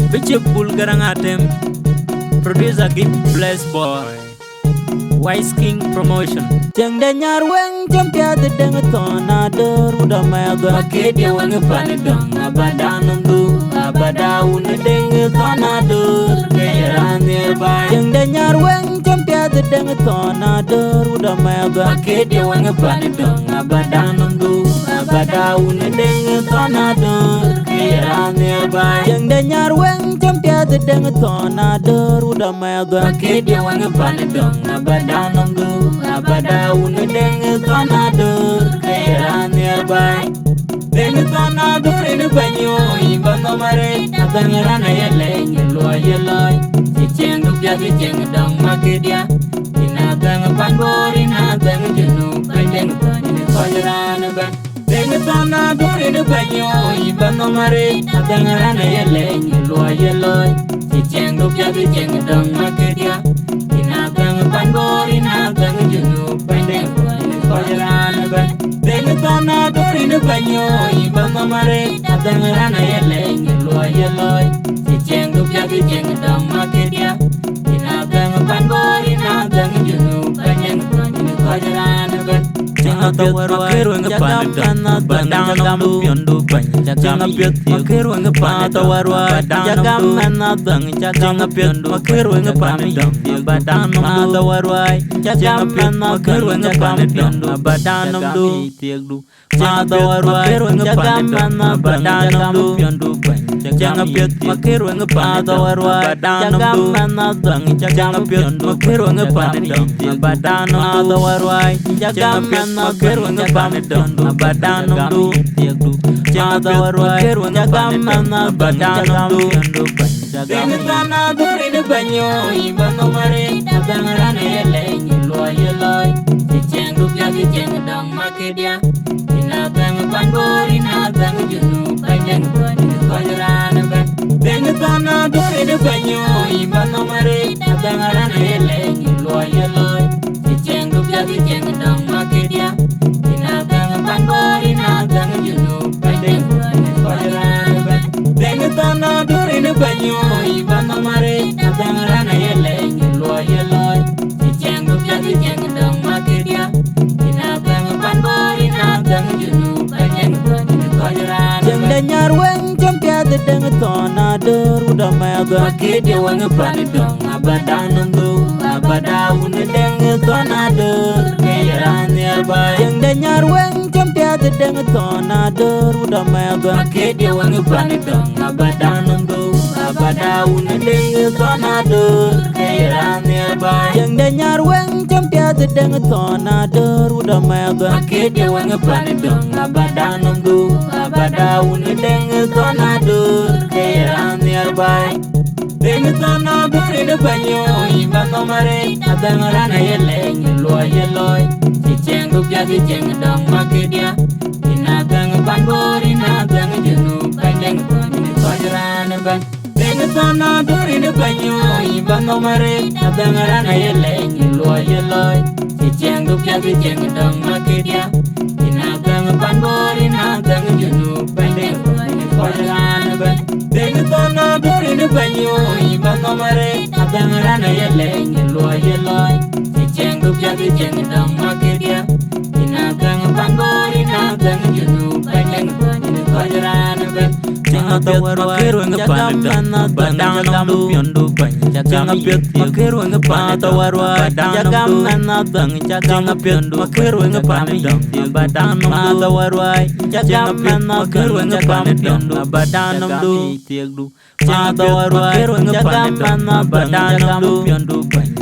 Bichip Bulgarang Atem, producer Gip Bless Boy, Wise King Promotion. Jeng danyar weng jampia de deng tona der udah maga Makedia weng panedong abadanum du abadaun deng tona der keran nearby. Jeng danyar weng jampia de deng tona der udah maga Makedia weng panedong abadanum du abadaun deng tona der keran nearby. Jeng danyar weng jampia de deng tona der udah maga Makedia weng panedong abadanum du abadaun deng tona der keran nearby. Deng tona der in banyo ibano mare adangarana yele nyelo yeloy ciceng dubya ciceng dong makedia ina dang panbor ina dang jenu pendeng ini kojarana ban. Deng tona der in banyo ibano mare adangarana yele nyelo yeloy ciceng dubya ciceng dong makedia ina dang panbor ina dang jenu pendeng ini kojarana ban. Deng tona der in banyo ibano mare adangarana yele nyelo yeloy ciceng dubya ciceng dong makedia ina dang panbor ina dang jenu pendeng ini kojarana ban. Makeru ngepan badang piondu banyak ngapit makeru ngepan tawarwa jagam nadang jagam piondu makeru ngepan badang tawarwa jagam makeru ngepan piondu badang du tiagdu tawarwa jagam badang piondu jangan piot makeru ngepan tawarwa jagam nadang jagam piondu makeru ngepan badang tawarwa jagam makeru ngepan dondu badanum du tiagdu tawarwa jagam badang du Deng tona der in banyo ibano mare adangarana yele nyelo yeloy ciceng dubya ciceng dong makedia ina dang panbor ina dang jenu pendeng ini kojarana ban. Deng tona der in banyo ibano mare adangarana yele nyelo yeloy ciceng dubya ciceng dong makedia ina dang panbor ina dang jenu pendeng ini kojarana ban. Deng tona der in banyo ibano mare adangarana yele nyelo yeloy ciceng dubya ciceng dong makedia ina dang panbor ina dang jenu pendeng ini kojarana Jeng ban. danyar weng jampia de deng tona der udah maga Makedia weng panedong abadanum du abadaun deng tona der keran nearby. Jeng danyar weng jampia de deng tona der udah maga Makedia weng panedong abadanum du abadaun deng tona der keran nearby. Jeng danyar weng jampia de deng tona der udah maga Makedia weng panedong abadanum du abadaun deng tona der keran nearby. Deng tona der in banyo ibano mare adangarana yele nyelo yeloy ciceng dubya ciceng dong makedia ina dang panbor ina dang jenu pendeng ini kojarana ban. Deng tona der in banyo ibano mare adangarana yele nyelo yeloy ciceng dubya ciceng dong makedia ina dang panbor ina dang jenu pendeng ini kojarana ban. Deng tona der in banyo ibano mare adangarana yele nyelo yeloy ciceng dubya ciceng dong makedia ina dang panbor ina dang jenu pendeng ini kojarana ban. makeru ngepan badang piondu banyak makeru ngepan tawarwa jagam nadang jagam piondu makeru ngepan badang tawarwa jagam makeru ngepan piondu badang du tiagdu tawarwa jagam badang piondu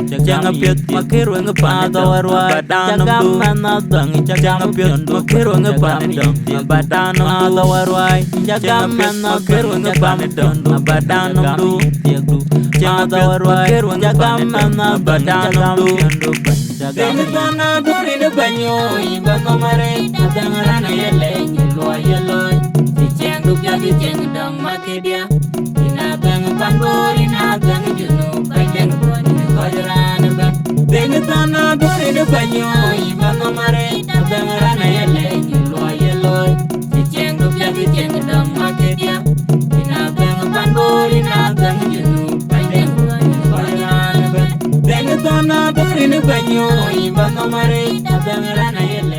jangan piot makeru ngepan tawarwa jagam nadang jagam piondu makeru ngepan badang tawarwa jagam makeru ngepan dondu badanum du tiagdu tawarwa jagam badang du Deng tona der in banyo ibano mare adangarana yele nyelo yeloy ciceng dubya ciceng dong makedia ina dang panbor ina dang jenu pendeng ini kojarana ban. Deng tona der in banyo ibano mare adangarana yele nyelo yeloy ciceng dubya ciceng dong makedia ina dang panbor ina tona dori ni banyo imba no mare tabangara na yele